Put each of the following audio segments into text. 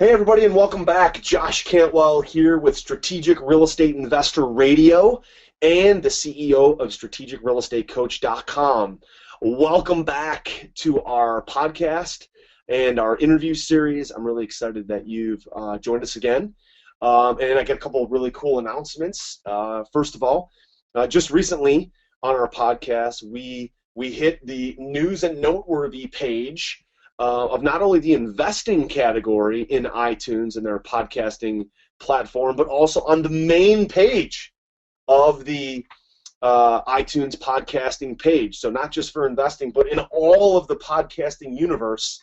Hey everybody, and welcome back. Josh Cantwell here with Strategic Real Estate Investor Radio and the CEO of strategicrealestatecoach.com. Welcome back to our podcast and our interview series. I'm really excited that you've joined us again. And I got a couple of really cool announcements. First of all, just recently on our podcast, we hit the news and noteworthy page of not only the investing category in iTunes and their podcasting platform, but also on the main page of the iTunes podcasting page. So not just for investing, but in all of the podcasting universe.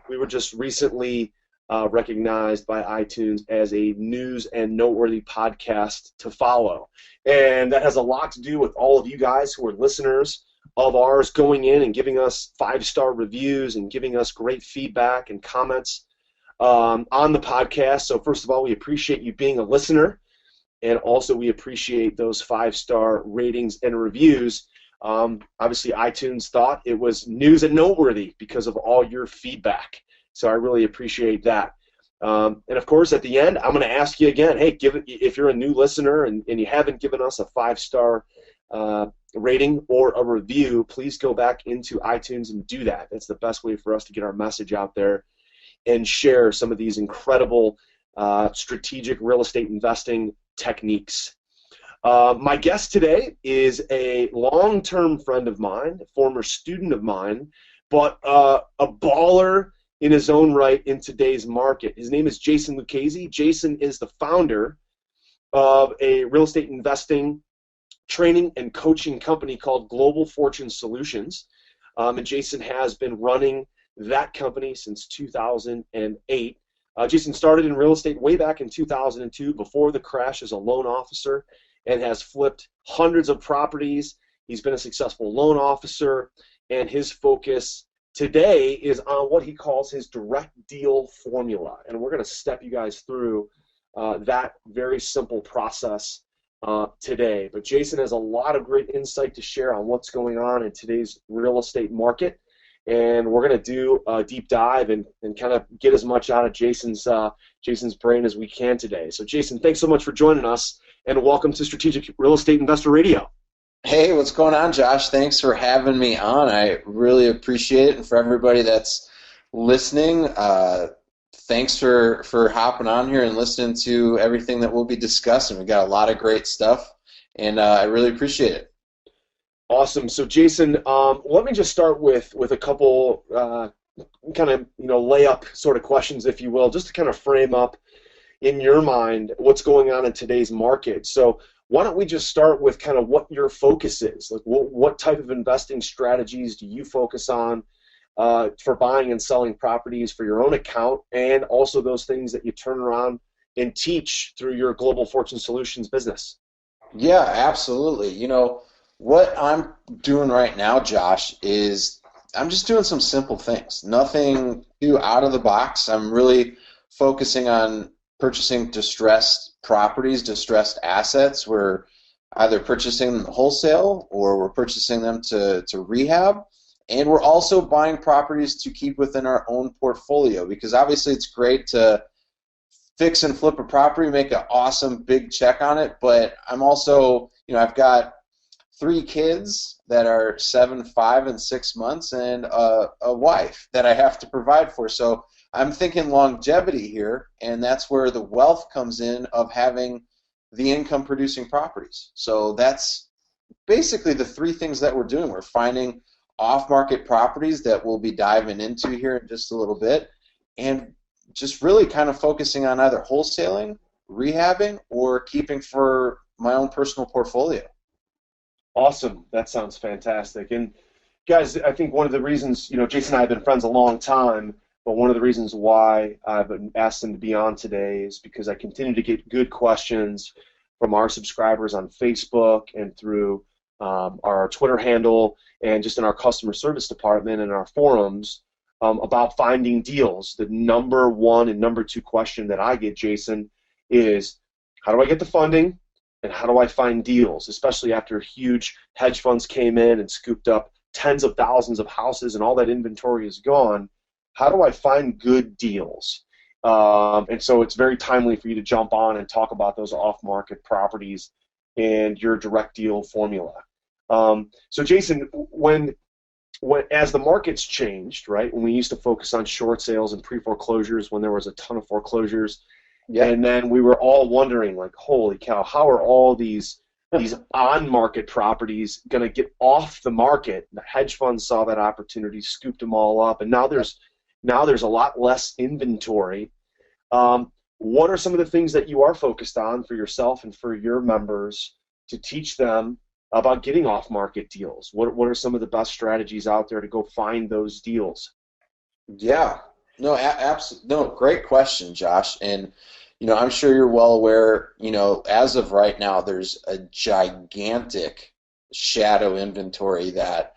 We were just recently recognized by iTunes as a news and noteworthy podcast to follow. And that has a lot to do with all of you guys who are listeners of ours going in and giving us 5-star reviews and giving us great feedback and comments on the podcast. So first of all, we appreciate you being a listener, and also we appreciate those 5-star ratings and reviews. Obviously, iTunes thought it was news and noteworthy because of all your feedback. So I really appreciate that. And of course, at the end, I'm going to ask you again, hey, if you're a new listener and you haven't given us a 5-star rating or a review, please go back into iTunes and do that. That's the best way for us to get our message out there and share some of these incredible strategic real estate investing techniques. My guest today is a long-term friend of mine, a former student of mine, but a baller in his own right in today's market. His name is Jason Lucchesi. Jason is the founder of a real estate investing training and coaching company called Global Fortune Solutions. And Jason has been running that company since 2008. Jason started in real estate way back in 2002 before the crash as a loan officer and has flipped hundreds of properties. He's been a successful loan officer, and his focus today is on what he calls his direct deal formula. And we're going to step you guys through that very simple process today. But Jason has a lot of great insight to share on what's going on in today's real estate market, and we're going to do a deep dive and kind of get as much out of Jason's brain as we can today. So Jason, thanks so much for joining us, and welcome to Strategic Real Estate Investor Radio. Hey, what's going on, Josh? Thanks for having me on. I really appreciate it, and for everybody that's listening, thanks for hopping on here and listening to everything that we'll be discussing. We got a lot of great stuff, and I really appreciate it. Awesome. So, Jason, let me just start with a couple kind of layup sort of questions, if you will, just to kind of frame up in your mind what's going on in today's market. So, why don't we just start with kind of what your focus is? Like, what type of investing strategies do you focus on for buying and selling properties for your own account, and also those things that you turn around and teach through your Global Fortune Solutions business? Yeah, absolutely. What I'm doing right now, Josh, is I'm just doing some simple things. Nothing too out of the box. I'm really focusing on purchasing distressed properties, distressed assets. We're either purchasing them wholesale or we're purchasing them to rehab. And we're also buying properties to keep within our own portfolio, because obviously it's great to fix and flip a property, make an awesome big check on it, but I'm also, I've got 3 kids that are 7, 5, and 6 months, and a wife that I have to provide for. So I'm thinking longevity here, and that's where the wealth comes in of having the income-producing properties. So that's basically the 3 things that we're doing. We're finding off-market properties that we'll be diving into here in just a little bit, and just really kind of focusing on either wholesaling, rehabbing, or keeping for my own personal portfolio. Awesome. That sounds fantastic. And guys, I think one of the reasons, Jason and I have been friends a long time, but one of the reasons why I've asked him to be on today is because I continue to get good questions from our subscribers on Facebook and through our Twitter handle, and just in our customer service department and our forums about finding deals. The number 1 and number 2 question that I get, Jason, is how do I get the funding and how do I find deals, especially after huge hedge funds came in and scooped up tens of thousands of houses and all that inventory is gone. How do I find good deals? And so it's very timely for you to jump on and talk about those off-market properties and your direct deal formula. So Jason, as the market's changed, right? When we used to focus on short sales and pre-foreclosures, when there was a ton of foreclosures, Yeah. and then we were all wondering, like, holy cow, how are all these on-market properties going to get off the market? The hedge funds saw that opportunity, scooped them all up, and now there's a lot less inventory. What are some of the things that you are focused on for yourself and for your members to teach them about getting off-market deals? What are some of the best strategies out there to go find those deals? Yeah. No, absolutely. No, great question, Josh. And I'm sure you're well aware, as of right now, there's a gigantic shadow inventory that,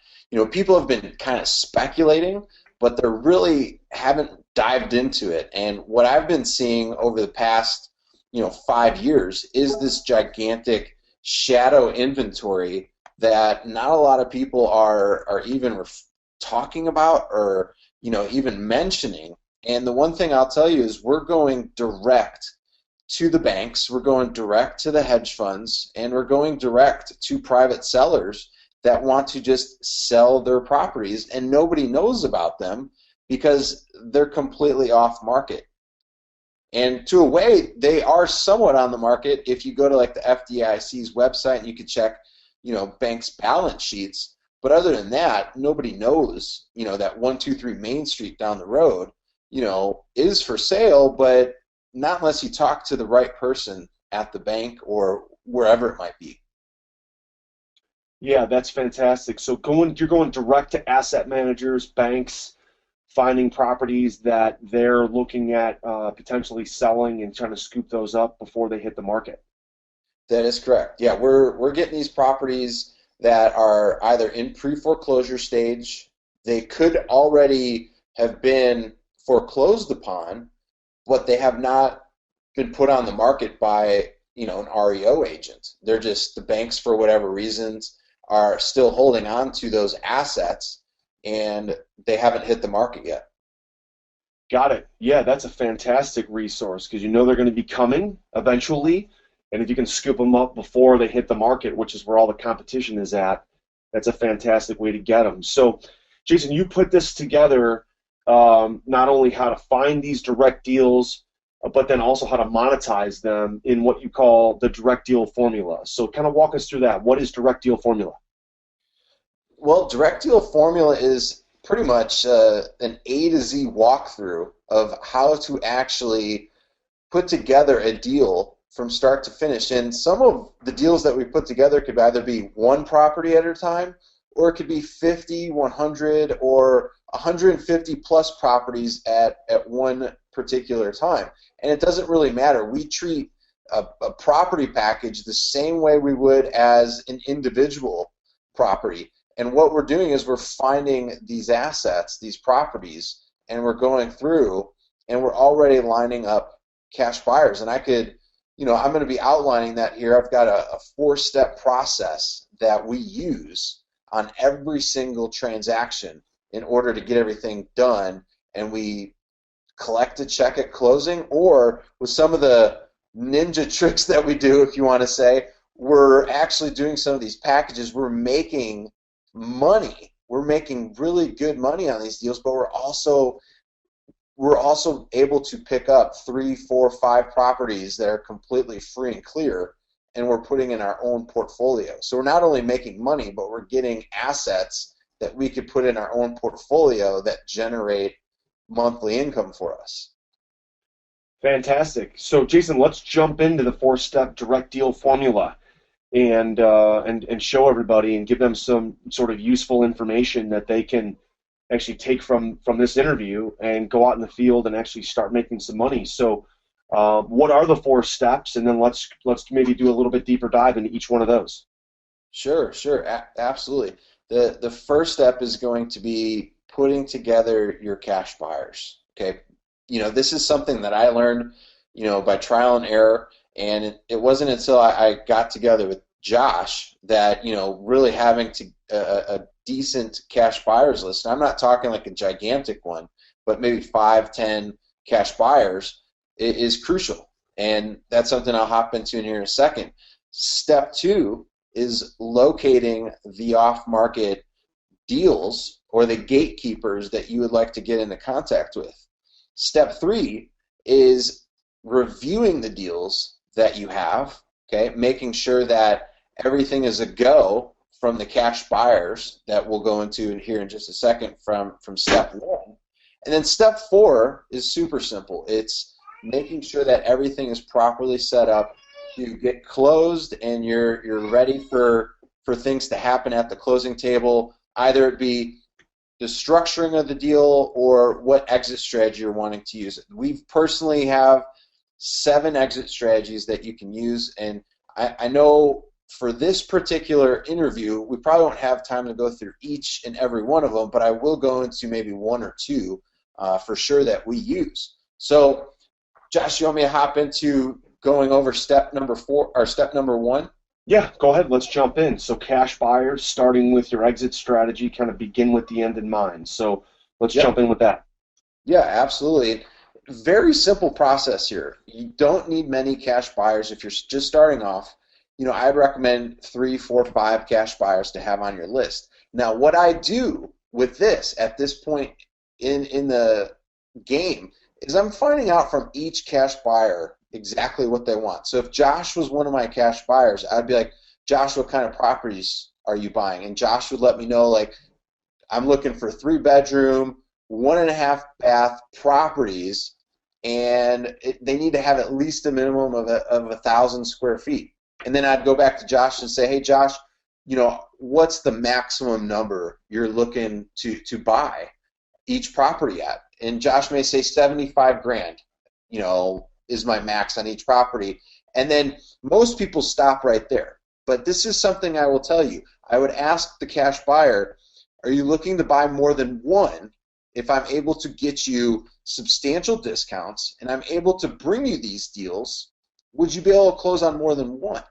people have been kind of speculating, but they really haven't dived into it. And what I've been seeing over the past, 5 years is this gigantic shadow inventory that not a lot of people are even talking about or, even mentioning. And the one thing I'll tell you is we're going direct to the banks, we're going direct to the hedge funds, and we're going direct to private sellers that want to just sell their properties, and nobody knows about them because they're completely off market. And to a way, they are somewhat on the market if you go to like the FDIC's website and you can check, banks' balance sheets. But other than that, nobody knows, that 123 Main Street down the road, is for sale, but not unless you talk to the right person at the bank or wherever it might be. Yeah, that's fantastic. So you're going direct to asset managers, banks, finding properties that they're looking at potentially selling and trying to scoop those up before they hit the market. That is correct. Yeah, we're getting these properties that are either in pre-foreclosure stage, they could already have been foreclosed upon, but they have not been put on the market by, an REO agent. They're just, the banks for whatever reasons are still holding on to those assets and they haven't hit the market yet. Got it. Yeah, that's a fantastic resource because they're going to be coming eventually. And if you can scoop them up before they hit the market, which is where all the competition is at, that's a fantastic way to get them. So, Jason, you put this together, not only how to find these direct deals, but then also how to monetize them in what you call the direct deal formula. So kind of walk us through that. What is direct deal formula? Well, direct deal formula is pretty much an A to Z walkthrough of how to actually put together a deal from start to finish. And some of the deals that we put together could either be one property at a time, or it could be 50, 100, or 150 plus properties at one particular time. And it doesn't really matter. We treat a property package the same way we would as an individual property. And what we're doing is we're finding these assets, these properties, and we're going through and we're already lining up cash buyers. And I'm going to be outlining that here. I've got a 4-step process that we use on every single transaction in order to get everything done. And we collect a check at closing, or with some of the ninja tricks that we do, if you want to say, we're actually doing some of these packages. We're making money. We're making really good money on these deals, but we're also able to pick up 3, 4, 5 properties that are completely free and clear, and we're putting in our own portfolio. So we're not only making money, but we're getting assets that we could put in our own portfolio that generate monthly income for us. Fantastic. So, Jason, let's jump into the 4-step direct deal formula and show everybody and give them some sort of useful information that they can actually take from this interview and go out in the field and actually start making some money. So, what are the 4 steps? And then let's maybe do a little bit deeper dive into each one of those. Sure, absolutely. The first step is going to be putting together your cash buyers. Okay, this is something that I learned, by trial and error, and it wasn't until I got together with Josh that really having a decent cash buyers list. And I'm not talking like a gigantic one, but maybe 5, 10 cash buyers is crucial. And that's something I'll hop into in here in a second. Step 2 is locating the off-market deals or the gatekeepers that you would like to get into contact with. Step 3 is reviewing the deals that you have, okay, making sure that everything is a go from the cash buyers that we'll go into here in just a second from step 1. And then step 4 is super simple. It's making sure that everything is properly set up to get closed and you're ready for things to happen at the closing table, either it be the structuring of the deal or what exit strategy you're wanting to use. We personally have 7 exit strategies that you can use, and I know for this particular interview, we probably won't have time to go through each and every one of them, but I will go into maybe 1 or 2 for sure that we use. So, Josh, you want me to hop into going over step number 4 or step number 1? Yeah, go ahead. Let's jump in. So cash buyers, starting with your exit strategy, kind of begin with the end in mind. So let's jump in with that. Yeah, absolutely. Very simple process here. You don't need many cash buyers if you're just starting off. I'd recommend 3, 4, 5 cash buyers to have on your list. Now, what I do with this at this point in the game is I'm finding out from each cash buyer exactly what they want. So if Josh was one of my cash buyers, I'd be like, Josh, what kind of properties are you buying? And Josh would let me know, like, I'm looking for 3-bedroom, 1.5 bath properties, and they need to have at least a minimum of 1,000 square feet. And then I'd go back to Josh and say, hey, Josh, what's the maximum number you're looking to buy each property at? And Josh may say 75 grand, is my max on each property. And then most people stop right there. But this is something I will tell you. I would ask the cash buyer, are you looking to buy more than one? If I'm able to get you substantial discounts and I'm able to bring you these deals, would you be able to close on more than one?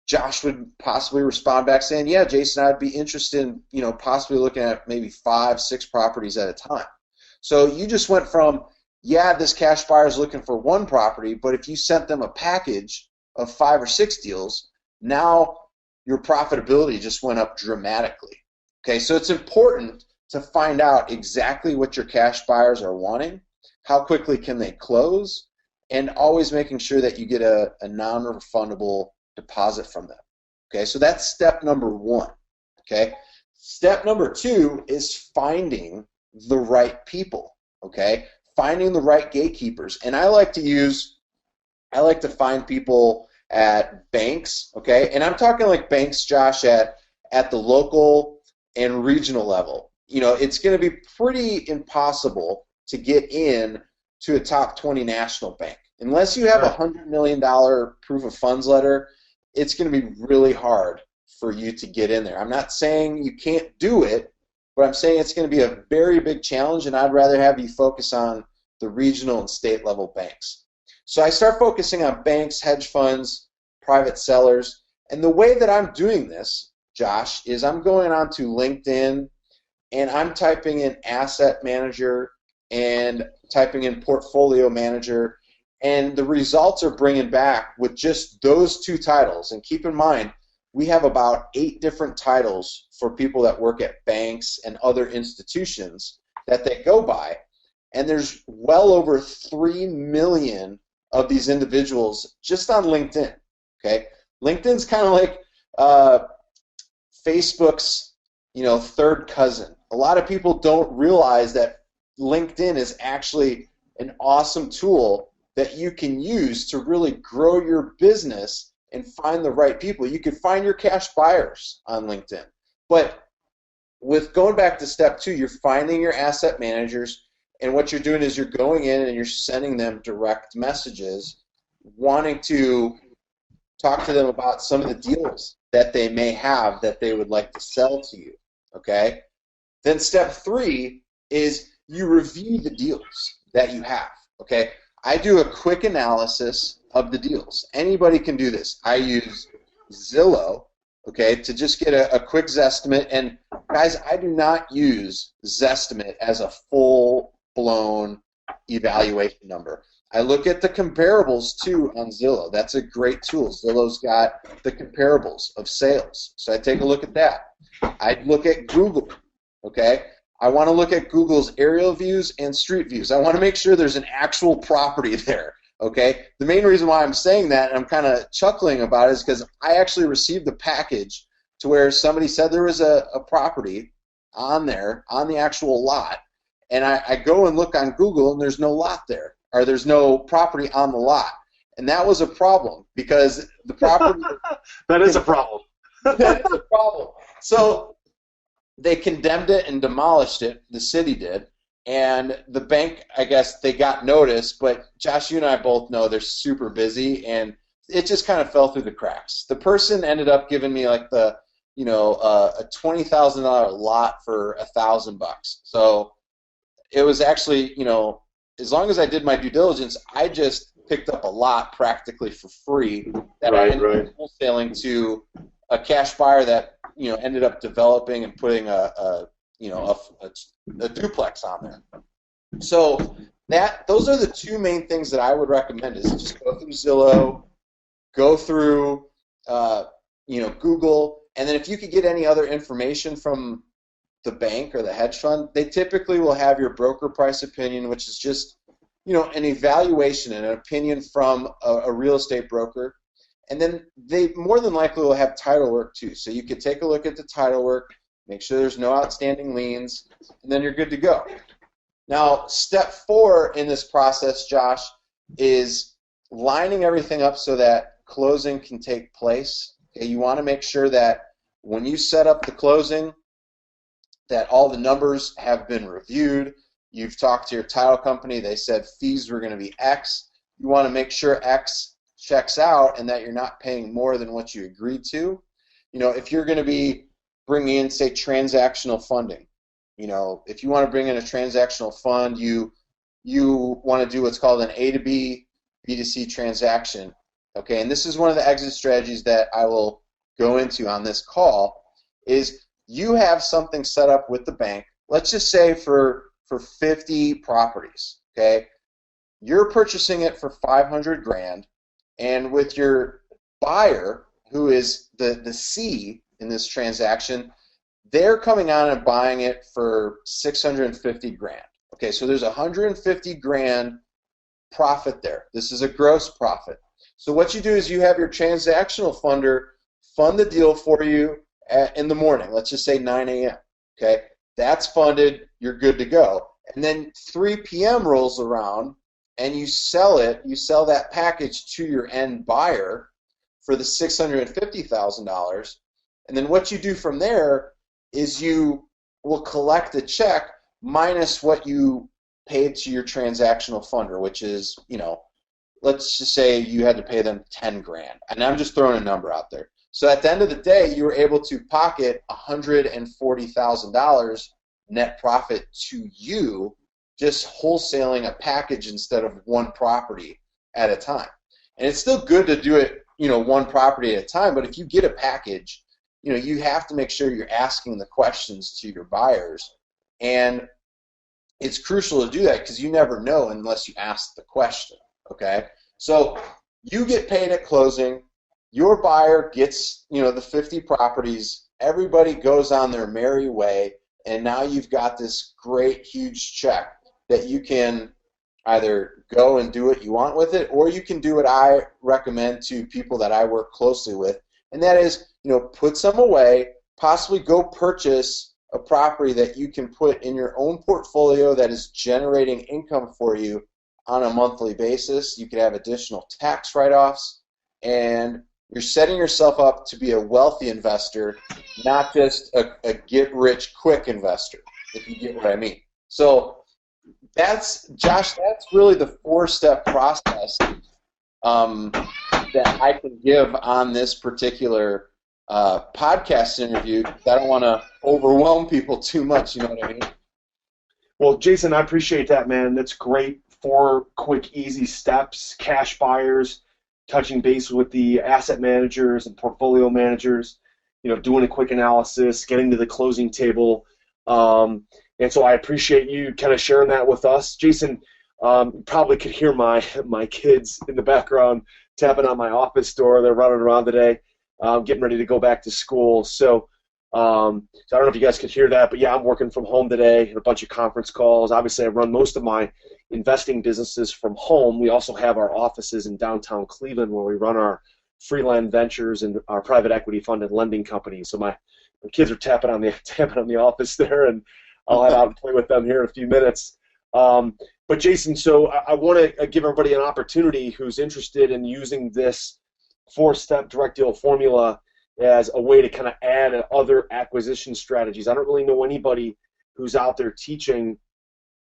Josh would possibly respond back saying, yeah, Jason, I'd be interested in, possibly looking at maybe 5, 6 properties at a time. So you just went from, yeah, this cash buyer is looking for one property, but if you sent them a package of 5 or 6 deals, now your profitability just went up dramatically. Okay, so it's important to find out exactly what your cash buyers are wanting, how quickly can they close, and always making sure that you get a non-refundable deposit from them. Okay, so that's step number 1. Okay, step number 2 is finding the right people. Okay, finding the right gatekeepers, and I like to find people at banks. Okay, and I'm talking like banks, Josh, at the local and regional level. It's going to be pretty impossible to get in to a top 20 national bank unless you have a $100 million proof of funds letter. It's going to be really hard for you to get in there. I'm not saying you can't do it, but I'm saying it's going to be a very big challenge, and I'd rather have you focus on the regional and state level banks. So I start focusing on banks, hedge funds, private sellers, and the way that I'm doing this, Josh, is I'm going on to LinkedIn and I'm typing in asset manager and typing in portfolio manager, and the results are bringing back with just those 2 titles. And keep in mind, we have about 8 different titles for people that work at banks and other institutions that they go by. And there's well over 3 million of these individuals just on LinkedIn. Okay, LinkedIn's kind of like Facebook's, third cousin. A lot of people don't realize that LinkedIn is actually an awesome tool that you can use to really grow your business and find the right people. You can find your cash buyers on LinkedIn. But with going back to step 2, you're finding your asset managers, and what you're doing is you're going in and you're sending them direct messages, wanting to talk to them about some of the deals that they may have that they would like to sell to you. Okay? Then step 3 is you review the deals that you have. Okay? I do a quick analysis of the deals. Anybody can do this. I use Zillow, okay, to just get a quick Zestimate. And guys, I do not use Zestimate as a full-blown evaluation number. I look at the comparables too on Zillow. That's a great tool. Zillow's got the comparables of sales. So I take a look at that. I look at Google, okay? I want to look at Google's aerial views and street views. I want to make sure there's an actual property there, okay? The main reason why I'm saying that, and I'm kind of chuckling about it, is because I actually received a package to where somebody said there was a property on there, on the actual lot, and I go and look on Google, and there's no lot there, or there's no property on the lot. And that was a problem, because the property... That is a problem. That is a problem. So they condemned it and demolished it, the city did, and the bank, I guess, they got notice, but Josh, you and I both know they're super busy, and it just kind of fell through the cracks. The person ended up giving me like a $20,000 lot for $1,000. So it was actually, as long as I did my due diligence, I just picked up a lot practically for free that I ended up wholesaling to a cash buyer that ended up developing and putting a duplex on there. So those are the two main things that I would recommend: is just go through Zillow, go through Google, and then if you could get any other information from the bank or the hedge fund, they typically will have your broker price opinion, which is just an evaluation and an opinion from a real estate broker. And then they more than likely will have title work too. So you could take a look at the title work, make sure there's no outstanding liens, and then you're good to go. Now, step 4 in this process, Josh, is lining everything up so that closing can take place. Okay, you want to make sure that when you set up the closing, that all the numbers have been reviewed. You've talked to your title company. They said fees were going to be X. You want to make sure X checks out and that you're not paying more than what you agreed to. If you're going to be bringing in, say, transactional funding, if you want to bring in a transactional fund, you want to do what's called an A to B, B to C transaction. Okay, and this is one of the exit strategies that I will go into on this call, is you have something set up with the bank, let's just say for 50 properties, okay? You're purchasing it for $500,000, and with your buyer, who is the C in this transaction, they're coming on and buying it for $650,000. Okay, so there's $150,000 profit there. This is a gross profit. So what you do is you have your transactional funder fund the deal for you in the morning. Let's just say 9 a.m. Okay, that's funded. You're good to go. And then 3 p.m. rolls around, and you sell it. You sell that package to your end buyer for the $650,000. And then what you do from there is you will collect a check minus what you paid to your transactional funder, which is, let's just say you had to pay them $10,000. And I'm just throwing a number out there. So at the end of the day, you were able to pocket $140,000 net profit to you, just wholesaling a package instead of one property at a time. And it's still good to do it, one property at a time, but if you get a package, you have to make sure you're asking the questions to your buyers. And it's crucial to do that because you never know unless you ask the question, okay? So you get paid at closing, your buyer gets, the 50 properties, everybody goes on their merry way, and now you've got this great, huge check that you can either go and do what you want with it, or you can do what I recommend to people that I work closely with, and that is, put some away, possibly go purchase a property that you can put in your own portfolio that is generating income for you on a monthly basis. You could have additional tax write-offs, and you're setting yourself up to be a wealthy investor, not just a get-rich-quick investor, if you get what I mean. So that's really the 4-step process that I can give on this particular podcast interview. I don't want to overwhelm people too much, you know what I mean? Well, Jason, I appreciate that, man. That's great. 4 quick, easy steps, cash buyers, touching base with the asset managers and portfolio managers, doing a quick analysis, getting to the closing table. And so I appreciate you kind of sharing that with us. Jason, Probably could hear my kids in the background tapping on my office door. They're running around today, getting ready to go back to school. So I don't know if you guys could hear that, but yeah, I'm working from home today, a bunch of conference calls. Obviously, I run most of my investing businesses from home. We also have our offices in downtown Cleveland where we run our freelance ventures and our private equity funded lending company. So my kids are tapping on the office there, and I'll head out and play with them here in a few minutes. But Jason, so I want to give everybody an opportunity who's interested in using this four-step direct deal formula as a way to kind of add other acquisition strategies. I don't really know anybody who's out there teaching,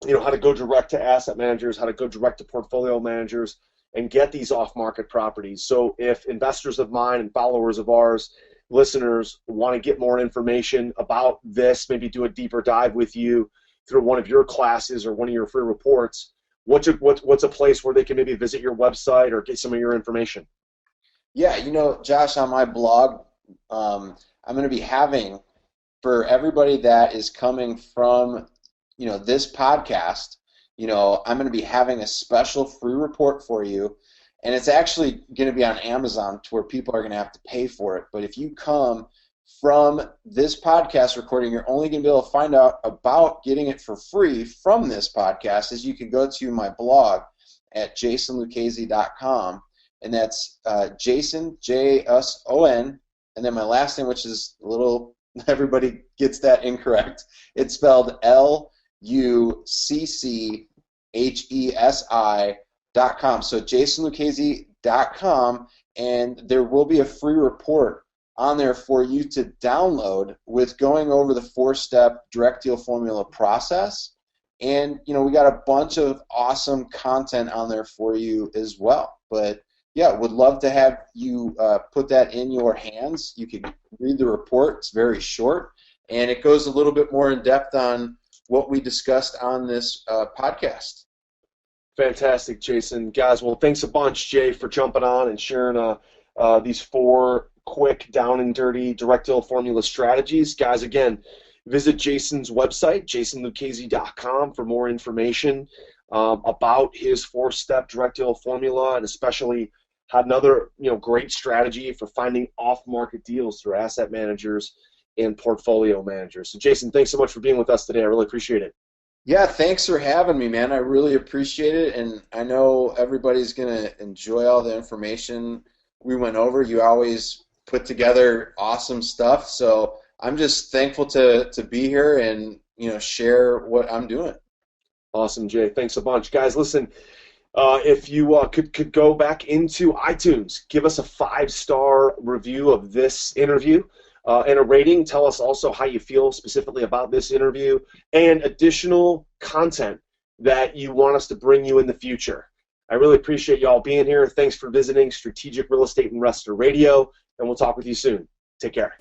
how to go direct to asset managers, how to go direct to portfolio managers, and get these off-market properties. So if investors of mine and followers of ours, listeners, want to get more information about this, maybe do a deeper dive with you through one of your classes or one of your free reports, what's a place where they can maybe visit your website or get some of your information? Yeah, Josh, on my blog, I'm going to be having, for everybody that is coming from, this podcast, I'm going to be having a special free report for you, and it's actually going to be on Amazon to where people are going to have to pay for it. But if you come from this podcast recording, you're only going to be able to find out about getting it for free from this podcast is you can go to my blog at jasonluchesi.com, and that's Jason, J-S-O-N, and then my last name, which is a little, everybody gets that incorrect. It's spelled Lucchesi.com. So jasonluchesi.com, and there will be a free report on there for you to download with going over the four-step direct deal formula process. And, we got a bunch of awesome content on there for you as well. But yeah, would love to have you put that in your hands. You can read the report. It's very short, and it goes a little bit more in depth on what we discussed on this podcast. Fantastic, Jason. Guys, well, thanks a bunch, Jay, for jumping on and sharing these 4 quick, down and dirty direct deal formula strategies. Guys, again, visit Jason's website, jasonluchesi.com, for more information about his 4-step direct deal formula, and especially had another great strategy for finding off-market deals through asset managers and portfolio managers. So Jason, thanks so much for being with us today. I really appreciate it. Yeah, thanks for having me, man. I really appreciate it, and I know everybody's going to enjoy all the information we went over. You always put together awesome stuff, so I'm just thankful to be here and share what I'm doing. Awesome, Jay. Thanks a bunch. Guys, listen, if you could go back into iTunes, give us a 5-star review of this interview and a rating. Tell us also how you feel specifically about this interview and additional content that you want us to bring you in the future. I really appreciate you all being here. Thanks for visiting Strategic Real Estate Investor Radio, and we'll talk with you soon. Take care.